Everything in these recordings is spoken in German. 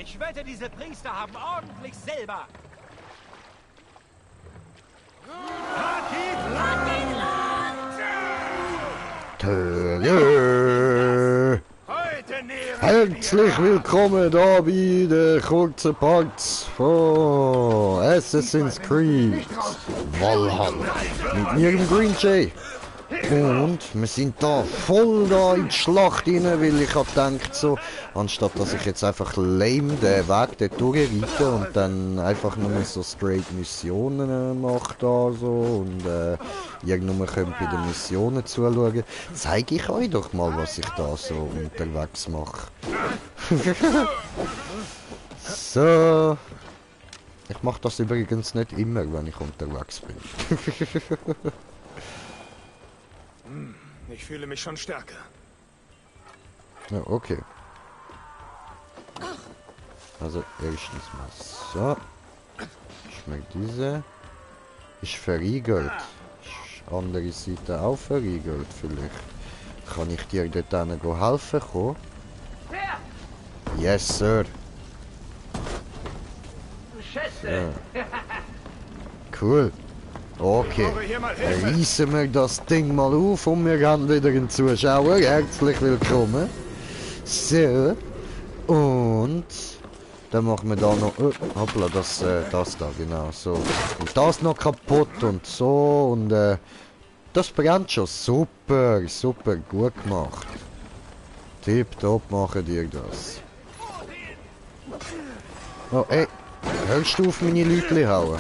Ich wette, diese Priester haben ordentlich Silber. Herzlich willkommen da bei der kurzen Parts von Assassin's Creed Valhalla mit mir im Green Jay. Und wir sind da voll da in die Schlacht rein, weil ich hab gedacht so, anstatt dass ich jetzt einfach lame den Weg dort durchreite und dann einfach nur so straight Missionen mache da so und irgendwann könnt bei den Missionen zuschauen, zeige ich euch doch mal, was ich da so unterwegs mache. So. Ich mache das übrigens nicht immer, wenn ich unterwegs bin. Ich fühle mich schon stärker. Ja, okay. Also erstens mal so. Schmeckt diese. Ist verriegelt. Ist andere Seite auch verriegelt vielleicht. Kann ich dir dort hinten helfen kommen? Yes, Sir. So. Cool. Okay, reißen wir das Ding mal auf und wir haben wieder einen Zuschauer. Herzlich willkommen. So. Und dann machen wir da noch... hoppla, das da, genau, so. Und das noch kaputt und so und das brennt schon. Super, super, gut gemacht. Tipptopp machen dir das. Oh, ey, hörst du auf meine Leute hauen?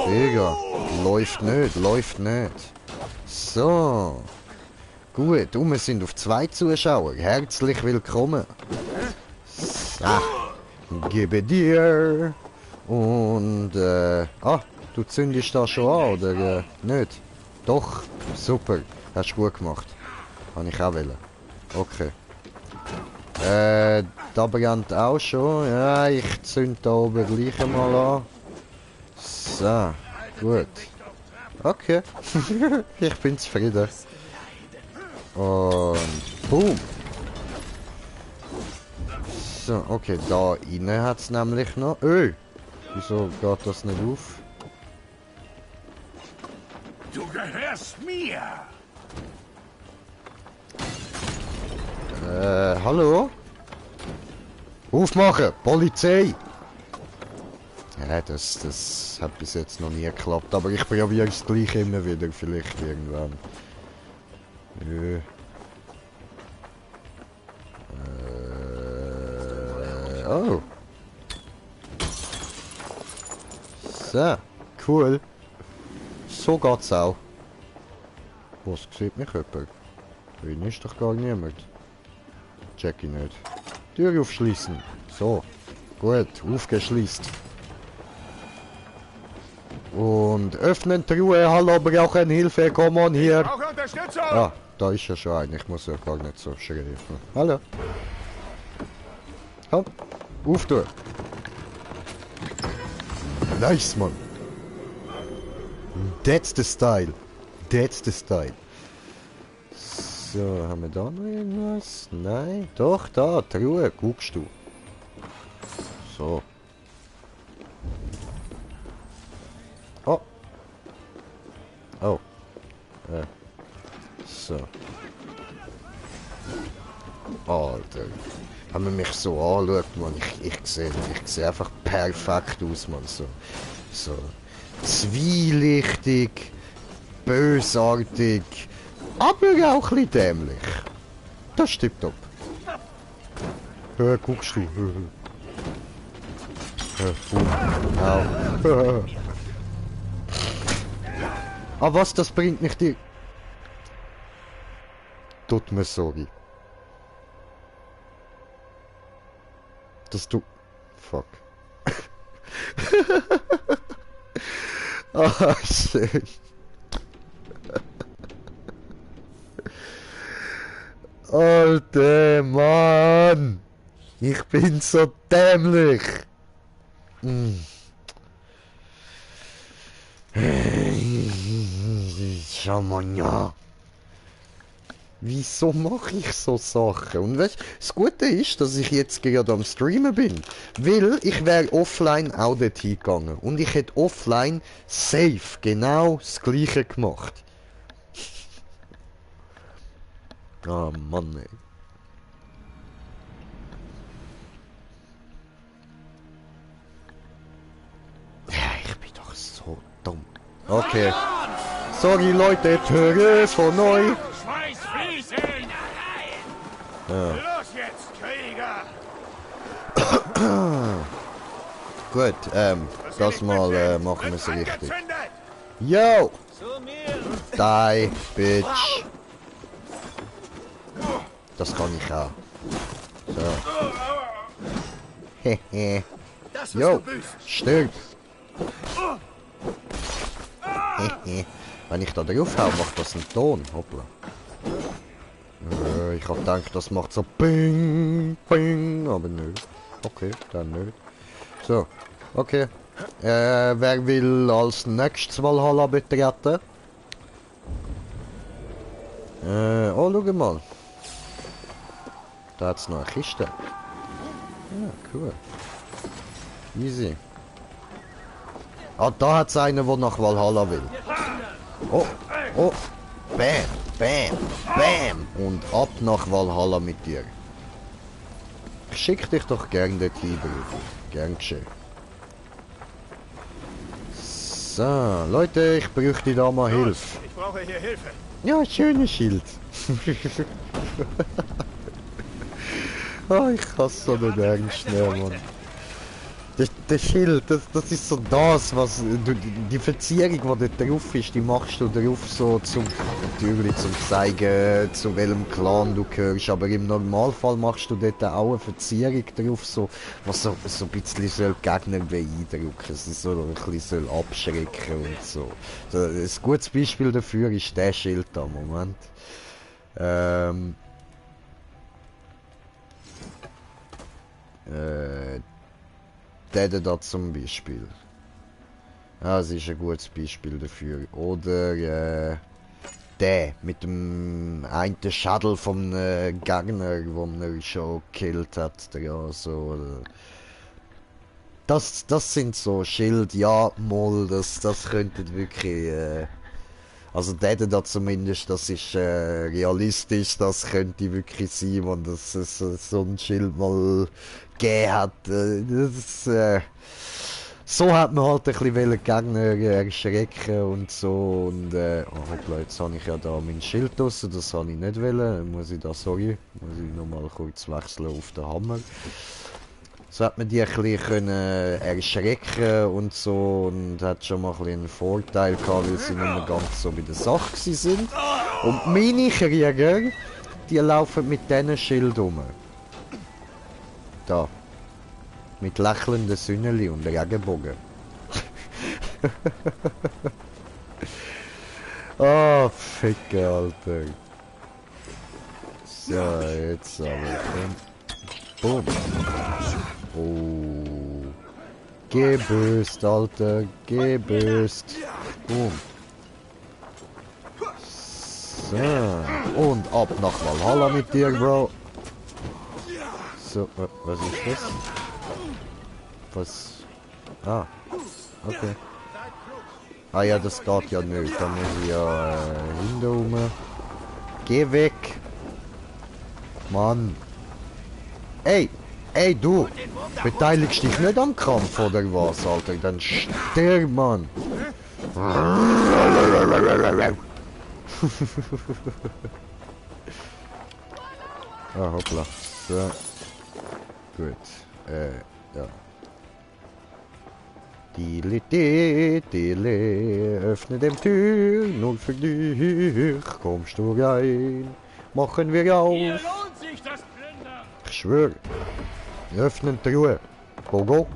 Digga, läuft nicht, läuft nicht. So. Gut, und wir sind auf 2 Zuschauer. Herzlich willkommen. So. Gebe dir. Und, du zündest das schon an, oder nicht? Doch, super. Hast du gut gemacht. Habe ich auch wollen. Okay. Da brennt auch schon. Ja, ich zünd da oben gleich mal an. So, gut. Okay. Ich bin zufrieden. Und boom. So, okay, da innen hat es nämlich noch... wieso geht das nicht auf? Du gehörst mir! Hallo? Aufmachen! Polizei! Ja, das hat bis jetzt noch nie geklappt, aber ich probiere es gleich immer wieder, vielleicht irgendwann. Oh. So, cool. So geht's auch. Was, sieht mich jemand? Drin ist doch gar niemand. Check ich nicht. Tür aufschließen. So. Gut, aufgeschließt. Und öffnen Truhe, hallo, brauchen Hilfe, komm on hier. Ah, da ist ja schon ein, ich muss ja gar nicht so schreien. Hallo. Komm, auf du. Nice, Mann. That's the style. That's the style. So, haben wir da noch irgendwas? Nein, doch, da, Truhe, guckst du. So. Oh. Oh. So. Alter. Wenn man mich so anschaut, man, ich sehe einfach perfekt aus, man. So zwielichtig, bösartig, aber auch ein bisschen dämlich. Das stimmt doch. Guckst du. Au. Ah, was, das bringt nicht dir... Tut mir sorry. Das du... Fuck. Ah, schön. Alter Mann. Ich bin so dämlich. Schau mal, ja. Wieso mache ich so Sachen? Und weißt, das Gute ist, dass ich jetzt gerade am Streamen bin. Weil ich wäre offline auch dort hingegangen. Und ich hätte offline safe genau das Gleiche gemacht. Ah, Mann, ey. Ja, ich bin doch so dumm. Okay. Sorry, Leute, jetzt höre es von neu. Schweiß fließen! Los jetzt, Krieger! Gut, das mal machen wir es richtig. Angezündet! Yo! Zu mir! Die, Bitch! Das kann ich auch. So. Hehe. Das ist Jo! gebüßt! Stirb! Hehe. Wenn ich da drauf hau, macht das einen Ton. Hoppla. Ich hab gedacht, das macht so Ping, Ping, aber nö. Okay, dann nö. So, okay. Wer will als nächstes Valhalla betreten? Oh, schau mal. Da hat's noch eine Kiste. Ja, cool. Easy. Ah, da hat's einen, der nach Valhalla will. Oh, oh. Bam, bam, bam. Und ab nach Valhalla mit dir. Ich schick dich doch gern dorthin, Bruder. Gern geschehen. So, Leute, ich bräuchte da mal Hilfe. Ich brauche hier Hilfe. Ja, schönes Schild. Oh, ich hasse so den ernst nehmen, Mann. Das Schild, das ist so das, was du, die Verzierung, die da drauf ist, die machst du drauf so natürlich zum zeigen, zu welchem Clan du gehörst, aber im Normalfall machst du dort auch eine Verzierung drauf, so, was so ein bisschen soll Gegner beeindrucken, es so ein bisschen soll abschrecken und so. Ein gutes Beispiel dafür ist der Schild da, Moment. Der da zum Beispiel. Ja, das ist ein gutes Beispiel dafür. Oder der mit dem einen Schädel vom Gegner, wo man schon gekillt hat. Ja, so, das sind so Schild, ja, mal, das könnte wirklich. Also der da zumindest, das ist realistisch, das könnte wirklich sein, wenn das so ein Schild mal gegeben hat. So hat man halt ein bisschen Gegner erschrecken und so. Und oh hoppla, jetzt habe ich ja da mein Schild draussen, das habe ich nicht wollen. Muss ich nochmal kurz wechseln auf den Hammer. So hat man die ein bisschen erschrecken und so und hat schon mal ein bisschen einen Vorteil gehabt, weil sie nicht mehr ganz so bei der Sache sind. Und meine Krieger, die laufen mit diesen Schild rum. Da. Mit lächelnden Sünneli und Regenbogen. Ah, Ficke, Alter. So, jetzt aber. Boom. Oh. Gebüßt, Alter. Gebüßt. Boom. So. Und ab nach Valhalla mit dir, Bro. So, was ist das? Was? Ah. Okay. Ah ja, das geht ja nicht. Da muss ich ja hinten rum. Geh weg. Mann. Ey. Ey, du. Beteiligst dich nicht am Kampf, oder was, Alter? Dann stirb, Mann. Ah, hoppla. So. Gut. Ja. Dile, öffne dem Tür, nur für dich kommst du rein. Machen wir auf. Hier lohnt sich das Plündern! Ich schwöre. Wir öffnen die Truhe. Go, go.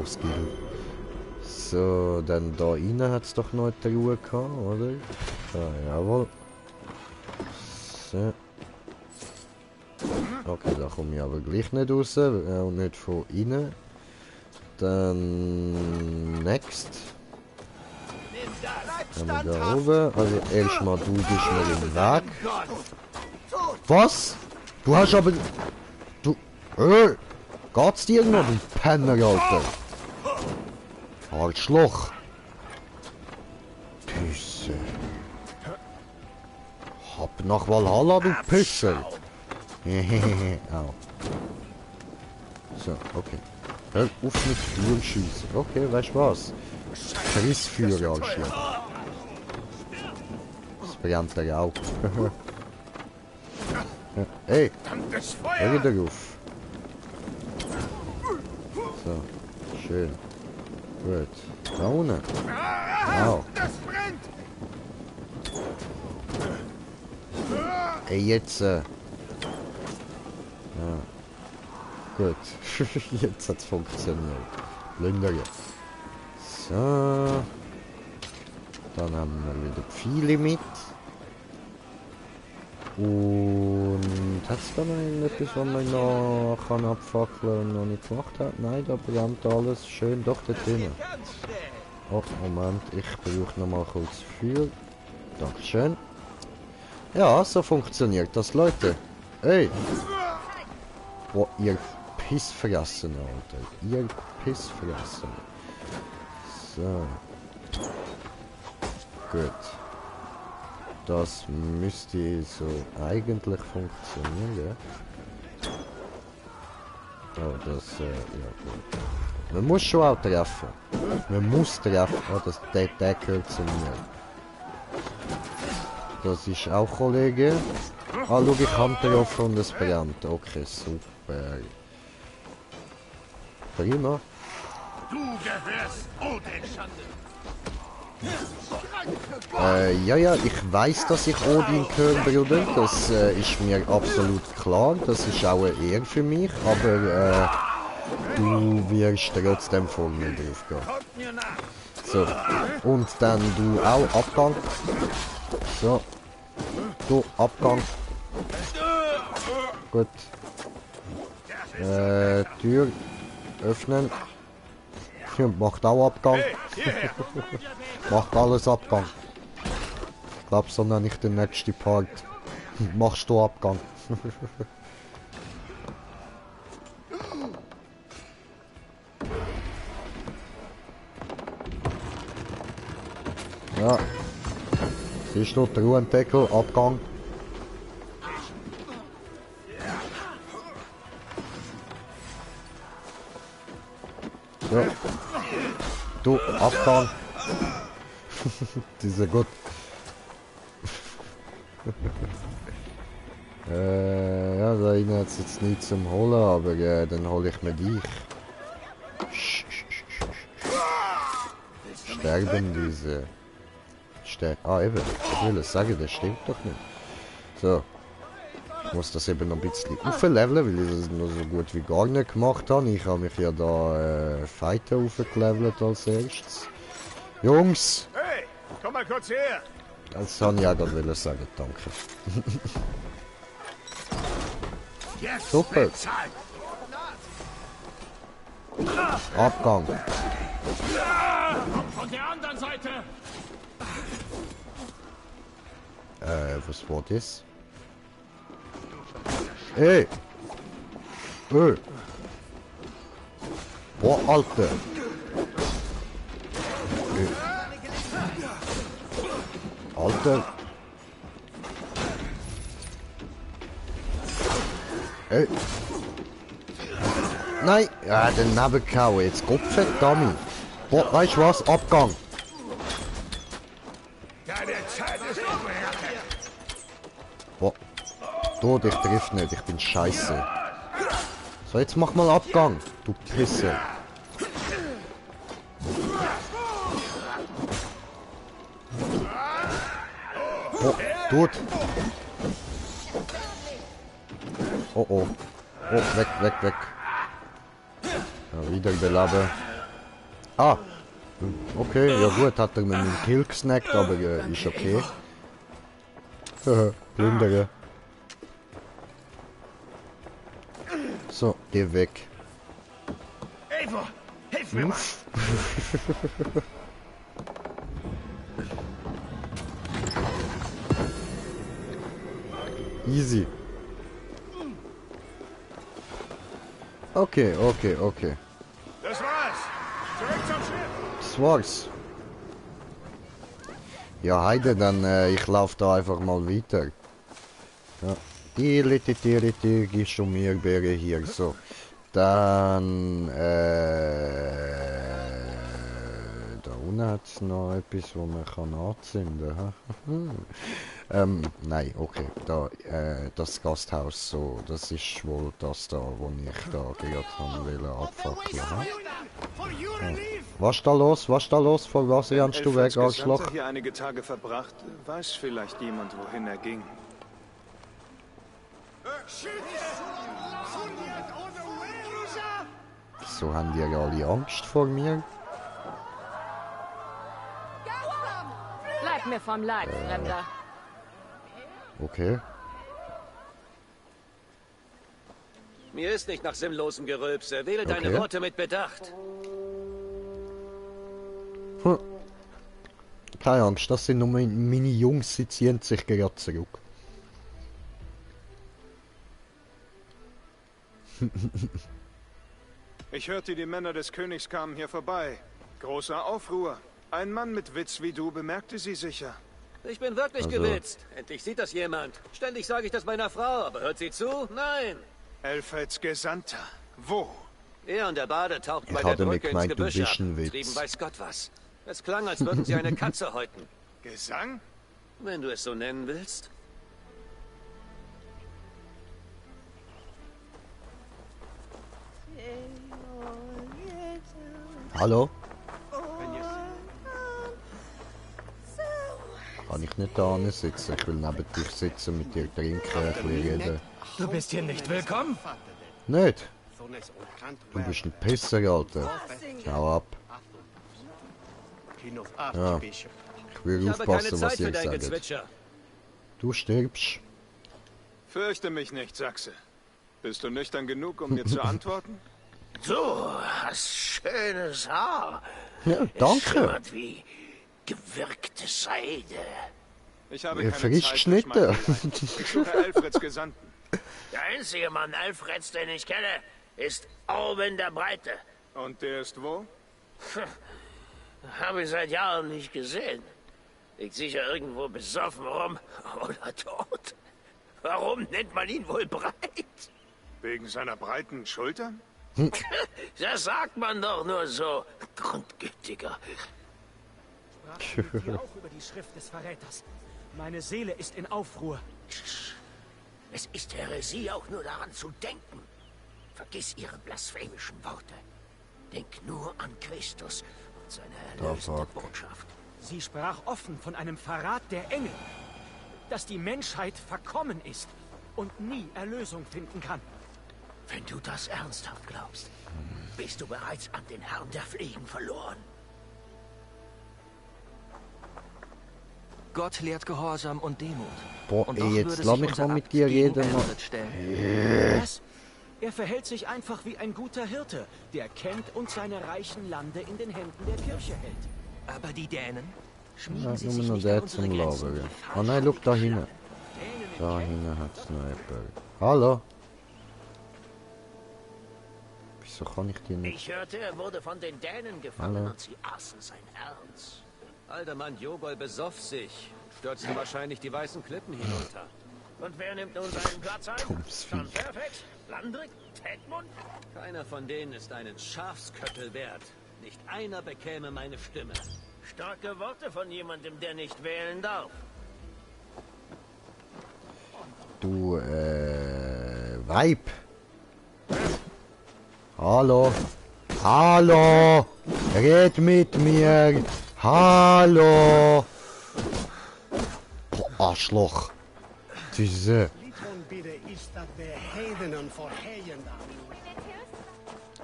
Was geht? So, dann da innen hat es doch noch eine Truhe gehabt, oder? Ah, jawohl. So. Okay, da komme ich aber gleich nicht raus, und nicht von innen. Dann next. Nimm das! Bleib Haben wir da oben. Also erstmal du bist mir im Weg. Was? Du hast aber... Du... Geht's dir noch, du Penner, Alter? Arschloch. Püsse. Hab nach Valhalla, du Püssel. Au. So, okay. Hör auf mit durchschießen. Okay, weißt du was? Frissfeuer anschlagen. Das brennt der auch. Hey, hör wieder auf. So, schön. Gut. Da unten. Au. Ey, jetzt. Ja. Gut. Jetzt hat's funktioniert. Plündern. So. Dann haben wir wieder viele mit. Und hat es da noch irgendetwas, was man noch kann abfackeln und noch nicht gemacht hat? Nein, da brennt alles schön doch da drinnen. Oh, Moment, ich brauche noch mal kurz Feuer. Dankeschön. Ja, so funktioniert das, Leute. Hey! Boah, ihr Pissfressen, Alter. Ihr Pissfressen. So. Gut. Das müsste so eigentlich funktionieren. Oh, das, ja gut. Man muss schon auch treffen. Man muss treffen. Oh, der gehört zu mir. Das ist auch Kollege. Ah, schau, ich kann offen und es brennt. Okay, super. Prima. Du gehörst Odin. Ja, ich weiß, dass ich Odin gehöre, Bruder. Das ist mir absolut klar. Das ist auch eine Ehre für mich. Aber du wirst trotzdem vor mir drauf gehen. So. Und dann du auch Abgang. So. Du Abgang. Gut. Tür öffnen. Macht auch Abgang. Macht alles Abgang. Ich glaube, so nenne ich den nächsten Part. Machst du Abgang. Ja. Siehst du, Truhendeckel, Abgang. So. Du, Abgang. Die ist ja gut. Ja, da innen hat es jetzt nichts zum Holen, aber dann hole ich mir dich. Sterben diese. Eben. Ich will es sagen, das stimmt doch nicht. So. Ich muss das eben noch ein bisschen aufleveln, weil ich das noch so gut wie gar nicht gemacht habe. Ich habe mich ja da Fighter aufgelevelt als erstes. Jungs! Hey, komm mal kurz her. Das kann ich auch gerade sagen, danke. Jetzt Super. wird Zeit. Abgang. Von der anderen Seite! Was war das? Ey! Boah, Alter! Alter! Ey! Nein! Ja, den Nebenkauen. Jetzt Gottverdammt! Boah, weißt du was? Abgang! Deine Zeit ist umher. Boah. Tod, ich triff nicht, ich bin scheiße. So, jetzt mach mal Abgang, du Pisse. Oh, tot. Oh, oh. Oh, weg, weg, weg. Ja, wieder belaben. Ah. Okay, ja gut, hat er mir einen Kill gesnackt, aber ist okay. Plündere. So, geh weg. Eivor, hilf mir mal. Easy. Okay, okay, okay. Das war's. Zurück zum Schiff. Das war's. Ja, Heide, dann ich laufe da einfach mal weiter. Ja. Die gehst du mir Berge hier. So. Dann da unten hat es noch etwas, wo man kann anzünden kann. Nein, okay. Da, das Gasthaus, so, das ist wohl das da, wo ich da gerade abfackeln wollte. Was ist da los? Was ist da los? Von was rennst du weg, Arschloch? Hier einige Tage verbracht, weiß vielleicht jemand, wohin er ging. So haben die alle Angst vor mir? Bleib mir vom Leib, Fremder. Okay. Mir ist nicht nach sinnlosem Gerülpse. Wähle deine Worte mit Bedacht. Keine Angst, das sind nur meine Jungs, sie ziehen sich gerade zurück. Ich hörte, die Männer des Königs kamen hier vorbei. Großer Aufruhr. Ein Mann mit Witz wie du bemerkte sie sicher. Ich bin wirklich gewitzt. Endlich sieht das jemand. Ständig sage ich das meiner Frau, aber hört sie zu? Nein. Elfreds Gesandter. Wo? Er und der Bade tauchten bei Ich der hatte mir Brücke ins gemeint, du Gebüsch bist ab. ein Witz. Trieben weiß Gott was. Es klang, als würden sie eine Katze häuten. Gesang? Wenn du es so nennen willst. Hallo? Kann ich nicht da sitzen? Ich will neben dir sitzen, mit dir trinken, ein bisschen reden. Du bist hier nicht willkommen. Nicht? Du bist ein Pisser, Alter. Hau ab. Ja. Ich will Ich habe keine aufpassen, was Zeit für ihr dein sagt. Gezwitscher. Du stirbst. Fürchte mich nicht, Sachse. Bist du nüchtern genug, um mir zu antworten? Du hast schönes Haar. Ja, Es danke. schimmert wie gewirkte Seide. Ich habe Ihr keine frisst Zeit für Schnitte. Schmeicheleien. Ich suche Elfreds Gesandten. Der einzige Mann Alfreds, den ich kenne, ist Orwin der Breite. Und der ist wo? Habe ich seit Jahren nicht gesehen. Liegt sicher irgendwo besoffen rum oder tot. Warum nennt man ihn wohl breit? Wegen seiner breiten Schultern? Das sagt man doch nur so, Grundgütiger. Sprach auch über die Schrift des Verräters. Meine Seele ist in Aufruhr. Es ist Häresie, auch nur daran zu denken. Vergiss ihre blasphemischen Worte. Denk nur an Christus und seine erlösende Botschaft. Sie sprach offen von einem Verrat der Engel. Dass die Menschheit verkommen ist und nie Erlösung finden kann. Wenn du das ernsthaft glaubst, bist du bereits an den Herrn der Fliegen verloren. Gott lehrt Gehorsam und Demut. Boah, Und ey, doch jetzt würde lass sich mich unser mal mit Akt dir gegen reden. Elfred stellen. Was? Er verhält sich einfach wie ein guter Hirte, der kennt und seine reichen Lande in den Händen der Kirche hält. Aber die Dänen? Schmiegen Ja, sie nur sich noch nicht an der unsere zum Grenzen? Labern. Oh nein, schau da hinten. Da hinten hat es noch jemanden. Hallo? Wieso kann ich die nicht? Ich hörte, er wurde von den Dänen gefangen Hallo. und sie aßen sein Herz. Aldermann Jogol besoff sich und stürzte wahrscheinlich die weißen Klippen hinunter. Und wer nimmt nun seinen Platz ein? Dummes John Viech. Perfect? Landrick? Tedmund? Keiner von denen ist einen Schafsköttel wert. Nicht einer bekäme meine Stimme. Starke Worte von jemandem, der nicht wählen darf. Du, Weib. Hallo? Hallo? Red mit mir. Hallo? Boah, Arschloch. Diese.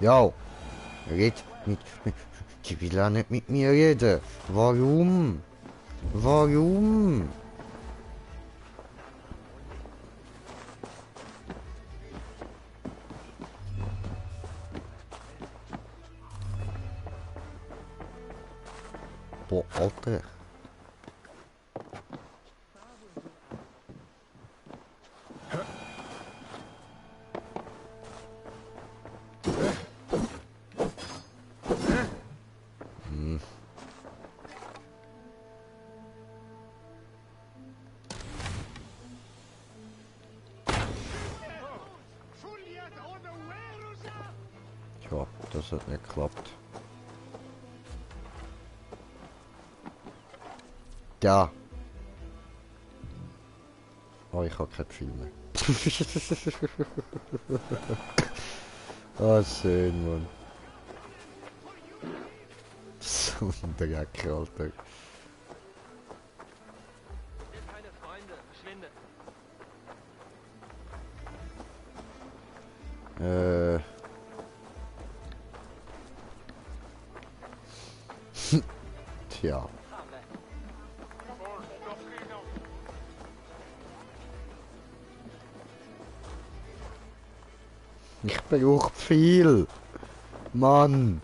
Ja, red mit. Die will ja nicht mit mir reden. Warum? Warum? Boah, Alter. Das hat nicht geklappt. Da. Oh, ich habe keine Pfeil mehr. Ah, schön, Mann. So ein Dreck, Alter. Keine Freunde, verschwinde. Tja. Ich brauche viel. Mann.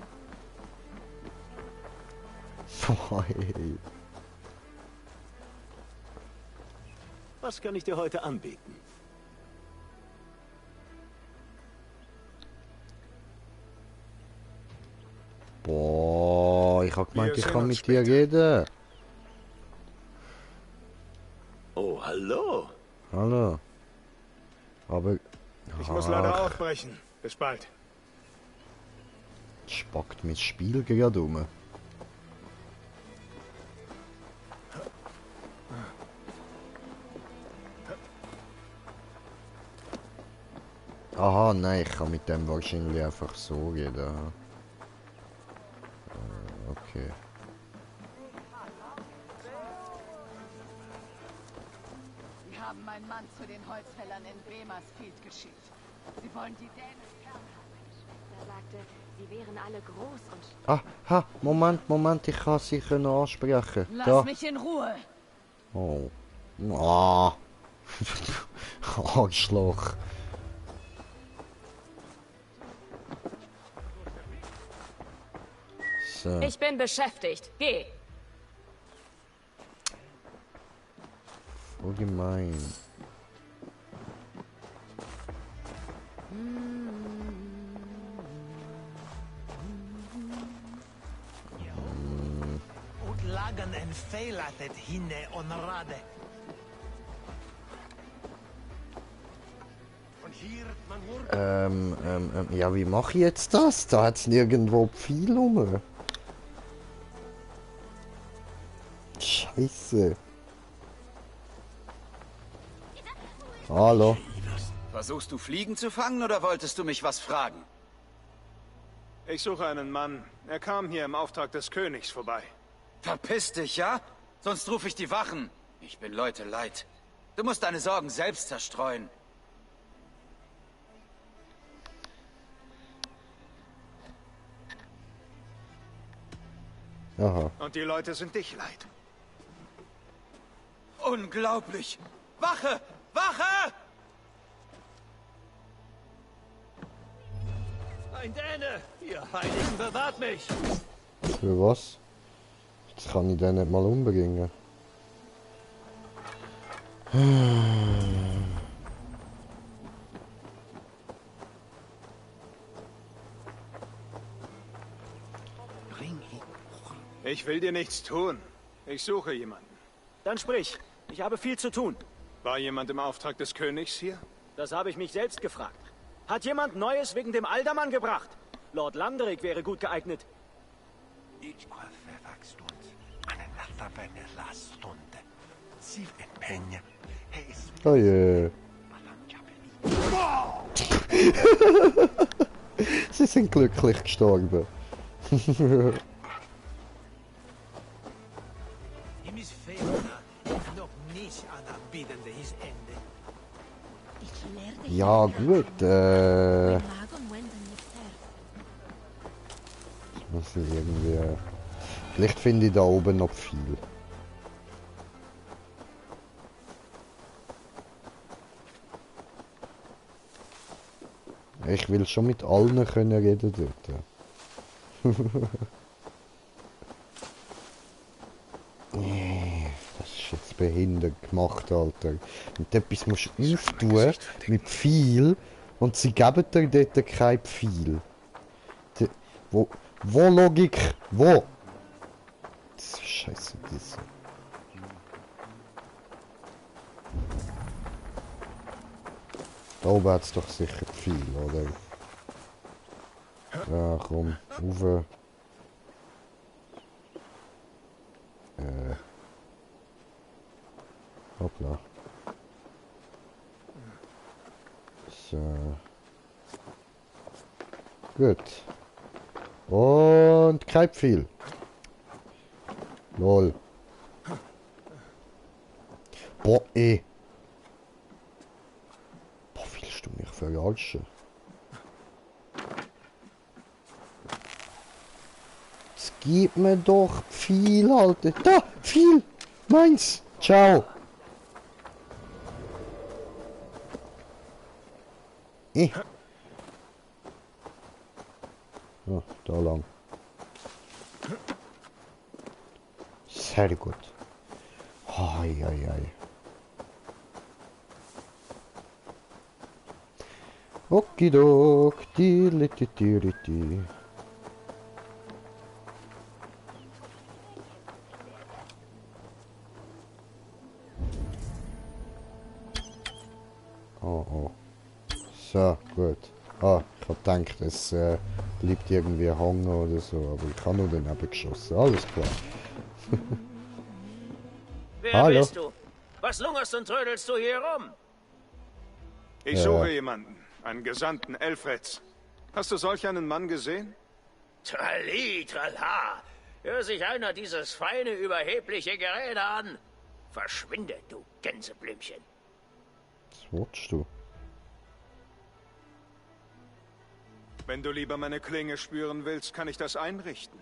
Hey. Was kann ich dir heute anbieten? Boah, ich hab gemeint, Wir ich sehen kann uns mit dir später. reden. Oh, hallo. Hallo. Aber... Ich muss leider Ach, aufbrechen. Bis bald. spackt mit Spiel gerade um. Aha, nein, ich kann mit dem wahrscheinlich einfach so reden. Okay. Sie haben meinen Mann zu den Holzfällern in Bremersfield geschickt. Sie wollen die Dänen fernhalten. Er sagte, sie wären alle groß und... Ah, ha, Moment, ich kann sie können ansprechen. Lass Da. mich in Ruhe. Oh. Ah. Arschloch. So. Ich bin beschäftigt. Geh. Voll gemein. Und lagen en feilatet hinne on rade. Und hier man nur Ja, wie mache ich jetzt das? Da hat's nirgendwo Pfeil rum. Scheiße. Hallo. Versuchst du Fliegen zu fangen oder wolltest du mich was fragen? Ich suche einen Mann. Er kam hier im Auftrag des Königs vorbei. Verpiss dich, ja? Sonst rufe ich die Wachen. Ich bin Leute leid. Du musst deine Sorgen selbst zerstreuen. Aha. Und die Leute sind dich leid. Unglaublich! Wache! Wache! Ein Däne! Ihr Heiligen, bewahrt mich! Für was? Jetzt kann ich den nicht mal umbringen. Ich will dir nichts tun. Ich suche jemanden. Dann sprich. Ich habe viel zu tun. War jemand im Auftrag des Königs hier? Das habe ich mich selbst gefragt. Hat jemand Neues wegen dem Aldermann gebracht? Lord Landerig wäre gut geeignet. Oh je. Sie sind glücklich gestorben. Ihm ist Fehler. Noch nicht anerbieten his Ende. Ja gut, das muss ich irgendwie... Vielleicht finde ich da oben noch viel. Ich will schon mit allen können reden dort. Nee, das ist jetzt behindert gemacht, Alter. Und etwas musst du auftun mit viel und sie geben dir dort kein Pfeil. Wo Logik? Wo? Das ist scheiße, das. Da oben hat es doch sicher viel, oder? Ja, komm, rauf. Hoppla. So. Gut. Und kein viel. Lol. Boah, ey. Boah, willst du mich verarschen? Es gibt mir doch viel, Alter. Da, viel. Meins. Ciao. Oh, da lang. Sehr gut. Ai, ai, ai. Okidok, di. Oh, oh. So, gut. Ah, ich hab gedacht, es bleibt irgendwie hängen oder so, aber ich habe nur daneben geschossen. Alles klar. Wer Hallo. bist du? Was lungerst und trödelst du hier rum? Ich suche jemanden. Einen Gesandten Elfreds. Hast du solch einen Mann gesehen? Trali, trala. Hör sich einer dieses feine, überhebliche Gerede an. Verschwinde, du Gänseblümchen. Was willst du? Wenn du lieber meine Klinge spüren willst, kann ich das einrichten.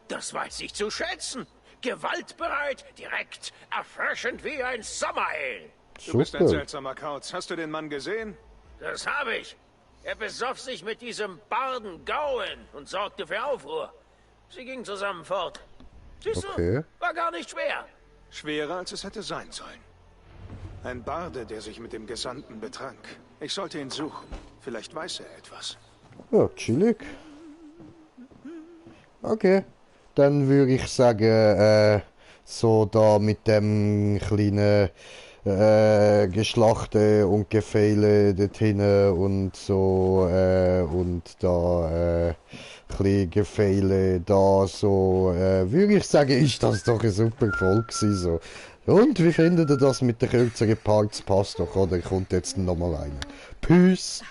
Das weiß ich zu schätzen. Gewaltbereit, direkt, erfrischend wie ein Sommerale. Du bist ein seltsamer Kauz. Hast du den Mann gesehen? Das habe ich. Er besoff sich mit diesem Barden Gauen und sorgte für Aufruhr. Sie gingen zusammen fort. Siehst du, war gar nicht schwer. Schwerer, als es hätte sein sollen. Ein Barde, der sich mit dem Gesandten betrank. Ich sollte ihn suchen. Vielleicht weiß er etwas. Ja, chillig. Okay. Dann würde ich sagen, so da mit dem kleinen Geschlachte und Gefehle dort hinten und so und da kleine Gefehle da so, würde ich sagen, ist das doch eine super Folge gewesen, so. Und wie findet ihr das mit den kürzeren Parts? Passt doch, oder? Kommt jetzt nochmal einer. Peace!